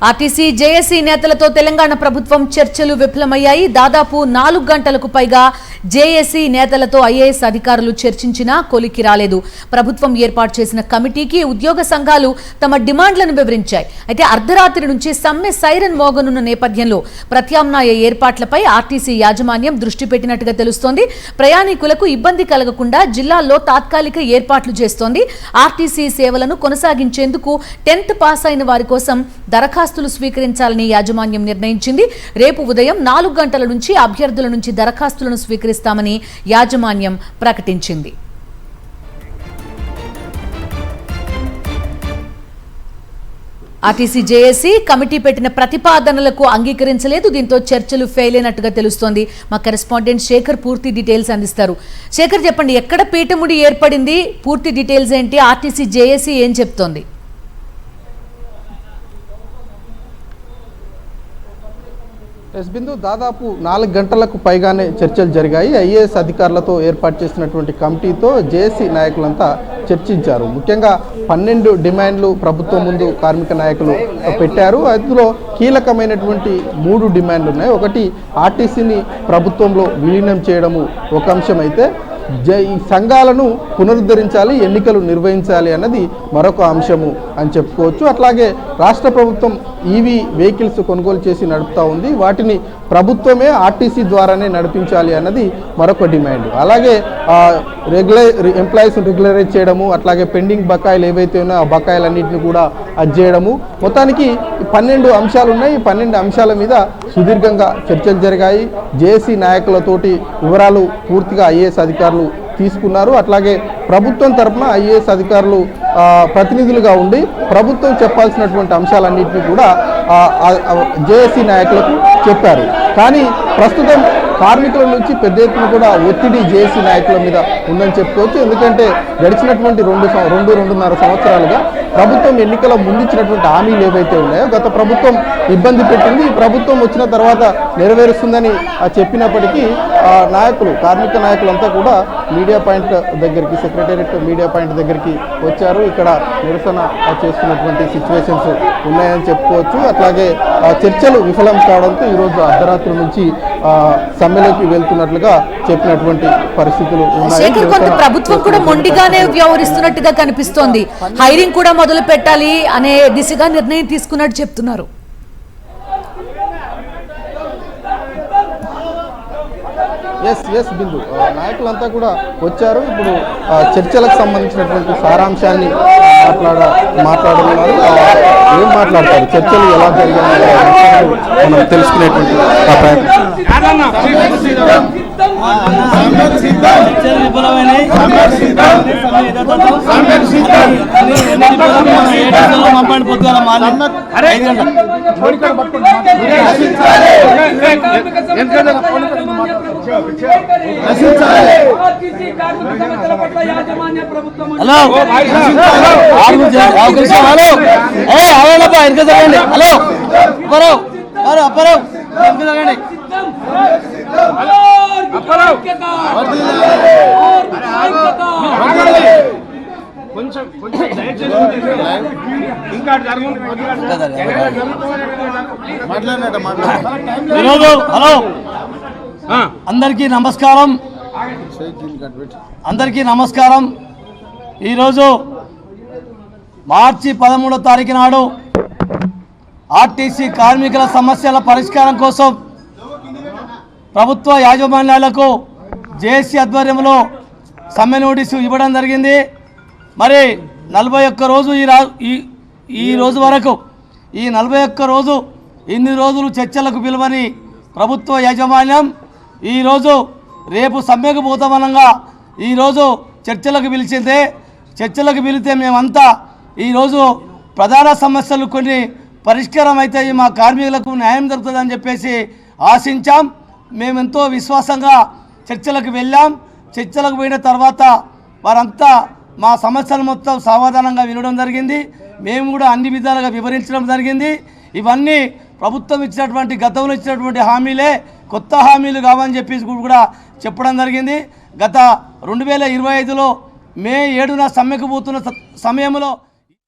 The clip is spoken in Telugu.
ఆర్టీసీ జేఏసీ నేతలతో తెలంగాణ ప్రభుత్వం చర్చలు విఫలమయ్యాయి. దాదాపు 4 గంటలకు పైగా జేఏసీ నేతలతో ఐఏఎస్ అధికారులు చర్చించినా కొలికి రాలేదు. ప్రభుత్వం ఏర్పాటు చేసిన కమిటీకి ఉద్యోగ సంఘాలు తమ డిమాండ్లను వివరించాయి. అయితే అర్ధరాత్రి నుంచి సమ్మె సైరన్ మోగనున్న నేపథ్యంలో ప్రత్యామ్నాయ ఏర్పాట్లపై ఆర్టీసీ యాజమాన్యం దృష్టి పెట్టినట్టుగా తెలుస్తోంది. ప్రయాణికులకు ఇబ్బంది కలగకుండా జిల్లాల్లో తాత్కాలిక ఏర్పాట్లు చేస్తోంది. ఆర్టీసీ సేవలను కొనసాగించేందుకు 10th పాస్ అయిన వారి కోసం దరఖాస్తులు స్వీకరించాలని యాజమాన్యం నిర్ణయించింది. రేపు ఉదయం 4 గంటల నుంచి అభ్యర్థుల నుంచి దరఖాస్తులను స్వీకరిస్తామని యాజమాన్యం ప్రకటించింది. ఆర్టీసీ జేఏసీ కమిటీ పెట్టిన ప్రతిపాదనలకు అంగీకరించలేదు. దీంతో చర్చలు ఫెయిల్ అయినట్టుగా తెలుస్తోంది. మా కరెస్పాండెంట్ శేఖర్ పూర్తి డీటెయిల్స్ అందిస్తారు. శేఖర్, చెప్పండి, ఎక్కడ పీఠముడి ఏర్పడింది, పూర్తి డీటెయిల్స్ ఏంటి, ఆర్టీసీ జేఏసీ ఏం చెప్తోంది? బిందు, దాదాపు 4 గంటలకు పైగానే చర్చలు జరిగాయి. ఐఏఎస్ అధికారులతో ఏర్పాటు చేసినటువంటి కమిటీతో జేఏసీ నాయకులంతా చర్చించారు. ముఖ్యంగా 12 డిమాండ్లు ప్రభుత్వం ముందు కార్మిక నాయకులు పెట్టారు. అందులో కీలకమైనటువంటి 3 డిమాండ్లు ఉన్నాయి. ఒకటి, ఆర్టీసీని ప్రభుత్వంలో విలీనం చేయడము ఒక అంశం అయితే, ఈ సంఘాలను పునరుద్ధరించాలి, ఎన్నికలు నిర్వహించాలి అన్నది మరొక అంశము అని చెప్పుకోవచ్చు. అట్లాగే రాష్ట్ర ప్రభుత్వం ఈవీ వెహికల్స్ కొనుగోలు చేసి నడుపుతూ ఉంది, వాటిని ప్రభుత్వమే ఆర్టీసీ ద్వారానే నడిపించాలి అన్నది మరొక డిమాండ్. అలాగే ఎంప్లాయీస్ రెగ్యులరైజ్ చేయడము, అట్లాగే పెండింగ్ బకాయిలు ఏవైతే ఉన్నాయో ఆ బకాయిలన్నింటినీ కూడా చేయడము. మొత్తానికి 12 అంశాలు ఉన్నాయి. ఈ 12 అంశాల మీద సుదీర్ఘంగా చర్చలు జరిగాయి. జేఏసీ నాయకులతోటి వివరాలు పూర్తిగా ఐఏఎస్ అధికారులు తీసుకున్నారు. అట్లాగే ప్రభుత్వం తరఫున ఐఏఎస్ అధికారులు ప్రతినిధులుగా ఉండి ప్రభుత్వం చెప్పాల్సినటువంటి అంశాలన్నింటినీ కూడా జేఏసీ నాయకులకు చెప్పారు. కానీ ప్రస్తుతం కార్మికుల నుంచి పెద్ద ఎత్తున కూడా ఒత్తిడి జేఏసీ నాయకుల మీద ఉందని చెప్పుకోవచ్చు. ఎందుకంటే గడిచినటువంటి 2.5 సంవత్సరాలుగా ప్రభుత్వం ఎన్నికల ముందిచ్చినటువంటి హామీలు ఏవైతే ఉన్నాయో గత ప్రభుత్వం ఇబ్బంది పెట్టింది. ఈ ప్రభుత్వం వచ్చిన తర్వాత నెరవేరుస్తుందని చెప్పినప్పటికీ కార్మిక నాయకులంతా కూడా మీడియా పాయింట్ దగ్గరికి, సెక్రటేరియట్ మీడియా పాయింట్ దగ్గరికి వచ్చారు. ఇక్కడ నిరసన చేస్తున్నటువంటి సిచ్యువేషన్స్ ఉన్నాయని చెప్పుకోవచ్చు. అట్లాగే చర్చలు విఫలం కావడంతో ఈరోజు అర్ధరాత్రి నుంచి సమ్మెలోకి వెళ్తున్నట్లుగా చెప్పినటువంటి పరిస్థితులు ఉన్నాయి. ప్రభుత్వం కూడా మొండిగానే వ్యవహరిస్తున్నట్టుగా కనిపిస్తోంది. హైరింగ్ కూడా మొదలు పెట్టాలి అనే దిశగా నిర్ణయం తీసుకున్నట్టు చెప్తున్నారు. ఎస్ బిందు, నాయకులంతా కూడా వచ్చారు. ఇప్పుడు చర్చలకు సంబంధించినటువంటి సారాంశాన్ని మాట్లాడుతున్నారు. ఏం మాట్లాడతారు, చర్చలు ఎలా జరిగాయో మనం తెలుసుకునేటువంటి హలో అందరికీ నమస్కారం. ఈరోజు మార్చి 13వ తారీఖు నాడు ఆర్టీసీ కార్మికుల సమస్యల పరిష్కారం కోసం ప్రభుత్వ యాజమాన్యాలకు జేఏసీ ఆధ్వర్యంలో సమ్మె నోటీసు ఇవ్వడం జరిగింది. మరి 41 రోజు ఈ రోజు వరకు ఈ 41 రోజు ఇన్ని రోజులు చర్చలకు పిలువని ప్రభుత్వ యాజమాన్యం ఈరోజు రేపు సమ్మెకు పోతామనగా ఈరోజు చర్చలకు పిలిచిందే. చర్చలకు పిలితే మేమంతా ఈరోజు ప్రధాన సమస్యలు కొన్ని పరిష్కారం అవుతాయి, మా కార్మికులకు న్యాయం దొరుకుతుందని చెప్పేసి ఆశించాం. మేమెంతో విశ్వాసంగా చర్చలకు వెళ్ళాం. చర్చలకు పోయిన తర్వాత వారంతా మా సమస్యలు మొత్తం సమాధానంగా వినడం జరిగింది. మేము కూడా అన్ని విధాలుగా వివరించడం జరిగింది. ఇవన్నీ ప్రభుత్వం ఇచ్చినటువంటి గతంలో ఇచ్చినటువంటి హామీలే, కొత్త హామీలు కావని చెప్పేసి కూడా చెప్పడం జరిగింది. గత 2025లో మే 7న సమ్మెకు పోతున్న సమయంలో